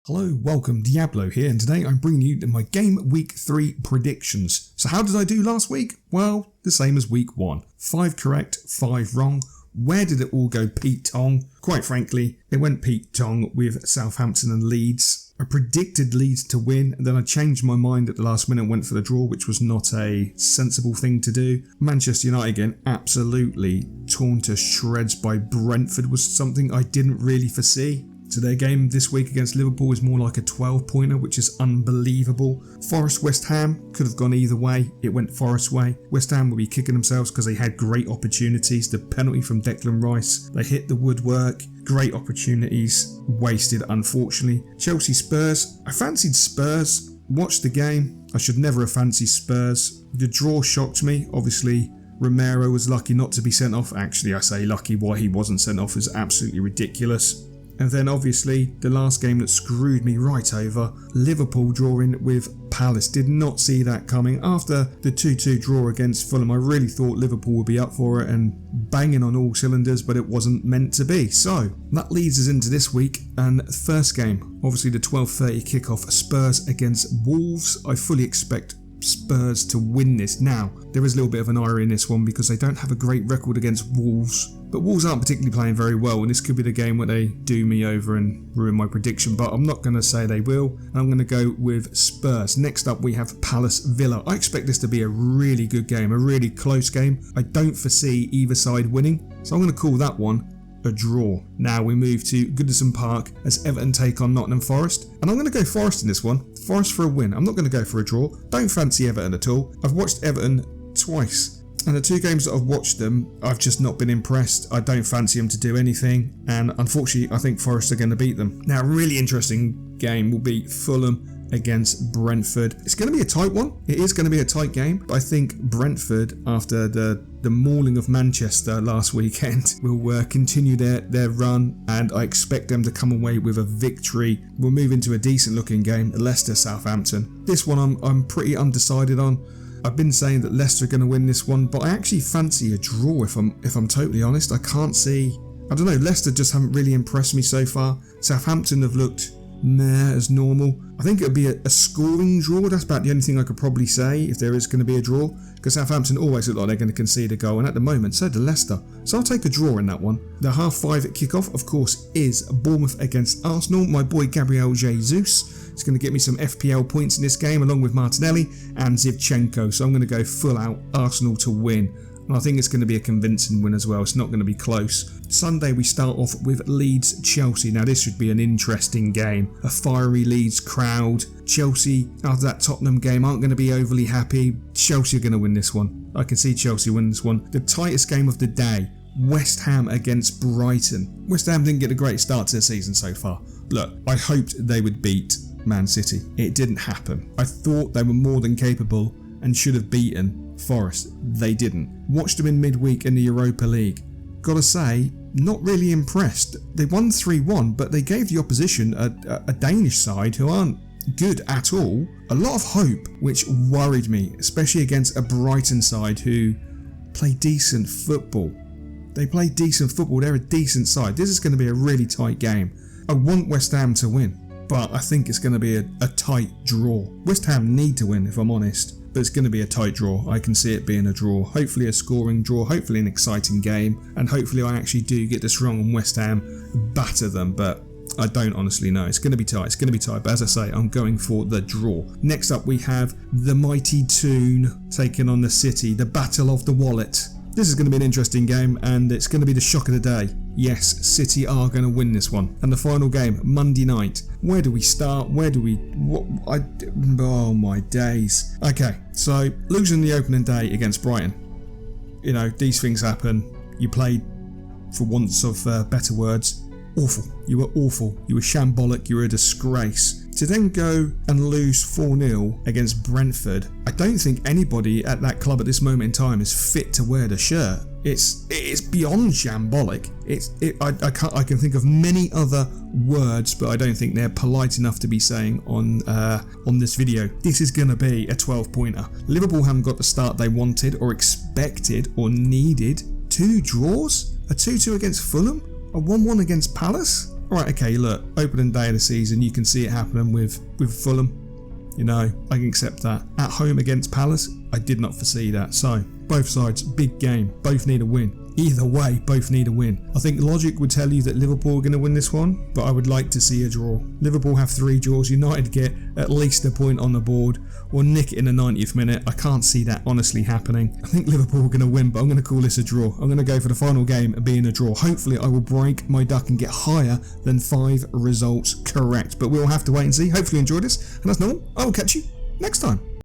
Hello, welcome, Diablo here, and today I'm bringing you my game week 3 predictions. So how did I do last week? Well, the same as week 1. 5 correct, 5 wrong. Where did it all go Pete Tong? Quite frankly, it went Pete Tong with Southampton and Leeds. I predicted Leeds to win, and then I changed my mind at the last minute and went for the draw, which was not a sensible thing to do. Manchester United again, absolutely torn to shreds by Brentford, was something I didn't really foresee. So their game this week against Liverpool is more like a 12-pointer, which is unbelievable. Forest West Ham could have gone either way. It went Forest's way. West Ham will be kicking themselves because they had great opportunities. The penalty from Declan Rice, they hit the woodwork. Great opportunities wasted, unfortunately. Chelsea Spurs, I fancied Spurs. Watched the game. I should never have fancied Spurs. The draw shocked me. Obviously, Romero was lucky not to be sent off. Actually, I say lucky. Why he wasn't sent off is absolutely ridiculous. And then obviously the last game that screwed me right over, Liverpool drawing with Palace. Did not see that coming. After the 2-2 draw against Fulham, I really thought Liverpool would be up for it and banging on all cylinders, but it wasn't meant to be. So that leads us into this week, and first game, obviously the 12:30 kickoff, Spurs against Wolves. I fully expect Spurs to win this. Now, there is a little bit of an irony in this one because they don't have a great record against Wolves. But Wolves aren't particularly playing very well, and this could be the game where they do me over and ruin my prediction, but I'm not going to say they will. I'm going to go with Spurs. Next up, we have Palace Villa. I expect this to be a really good game, a really close game. I don't foresee either side winning, so I'm going to call that one a draw. Now we move to Goodison Park as Everton take on Nottingham Forest, and I'm going to go Forest in this one. Forest for a win. I'm not going to go for a draw. Don't fancy Everton at all. I've watched Everton twice. And the 2 games that I've watched them, I've just not been impressed. I don't fancy them to do anything. And unfortunately, I think Forest are going to beat them. Now, a really interesting game will be Fulham against Brentford. It's going to be a tight one. It is going to be a tight game. But I think Brentford, after the mauling of Manchester last weekend, will continue their run. And I expect them to come away with a victory. We'll move into a decent looking game, Leicester Southampton. This one I'm pretty undecided on. I've been saying that Leicester are going to win this one, but I actually fancy a draw if I'm totally honest. I can't see. I don't know, Leicester just haven't really impressed me so far. Southampton have looked meh as normal. I think it'll be a scoring draw. That's about the only thing I could probably say if there is going to be a draw, because Southampton always look like they're going to concede a goal, and at the moment so do Leicester. So I'll take a draw in that one. The 5:30 kickoff, of course, is Bournemouth against Arsenal. My boy Gabriel Jesus is going to get me some FPL points in this game, along with Martinelli and Zivchenko. So I'm going to go full out Arsenal to win. And I think it's going to be a convincing win as well. It's not going to be close. Sunday we start off with Leeds Chelsea. Now this should be an interesting game. A fiery Leeds crowd. Chelsea, after that Tottenham game, aren't going to be overly happy. Chelsea are going to win this one. I can see Chelsea winning this one. The tightest game of the day. West Ham against Brighton. West Ham didn't get a great start to the season so far. Look, I hoped they would beat Man City. It didn't happen. I thought they were more than capable and should have beaten Forest. They didn't. Watched them in midweek in the Europa League. Gotta say, not really impressed. They won 3-1, but they gave the opposition a Danish side who aren't good at all a lot of hope, which worried me, especially against a Brighton side who play decent football. They play decent football. They're a decent side. This is going to be a really tight game. I want West Ham to win, but I think it's going to be a tight draw. West Ham need to win, if I'm honest, but it's going to be a tight draw. I can see it being a draw. Hopefully a scoring draw, hopefully an exciting game, and hopefully I actually do get this wrong and West Ham batter them, but I don't honestly know. It's going to be tight. It's going to be tight, but as I say, I'm going for the draw. Next up, we have the mighty Toon taking on the City, the Battle of the Wallet. This is going to be an interesting game, and it's going to be the shock of the day. Yes, City are going to win this one. And the final game, Monday night. Where do we start? Oh my days. Okay, so losing the opening day against Brighton. You know, these things happen. You played, for want of better words, awful. You were awful. You were shambolic. You were a disgrace. To then go and lose 4-0 against Brentford, I don't think anybody at that club at this moment in time is fit to wear the shirt. It's beyond shambolic. I can think of many other words, but I don't think they're polite enough to be saying on this video. This is going to be a 12-pointer. Liverpool haven't got the start they wanted or expected or needed. 2 draws? A 2-2 against Fulham? A 1-1 against Palace? Alright, okay, look, opening day of the season, you can see it happening with Fulham. You know, I can accept that. At home against Palace, I did not foresee that. So, both sides, big game. Both need a win. Either way, both need a win. I think logic would tell you that Liverpool are going to win this one, but I would like to see a draw. Liverpool have 3 draws. United get at least a point on the board or nick it in the 90th minute. I can't see that honestly happening. I think Liverpool are going to win, but I'm going to call this a draw. I'm going to go for the final game being a draw. Hopefully, I will break my duck and get higher than 5 results correct, but we'll have to wait and see. Hopefully you enjoyed this, and as normal, I will catch you next time.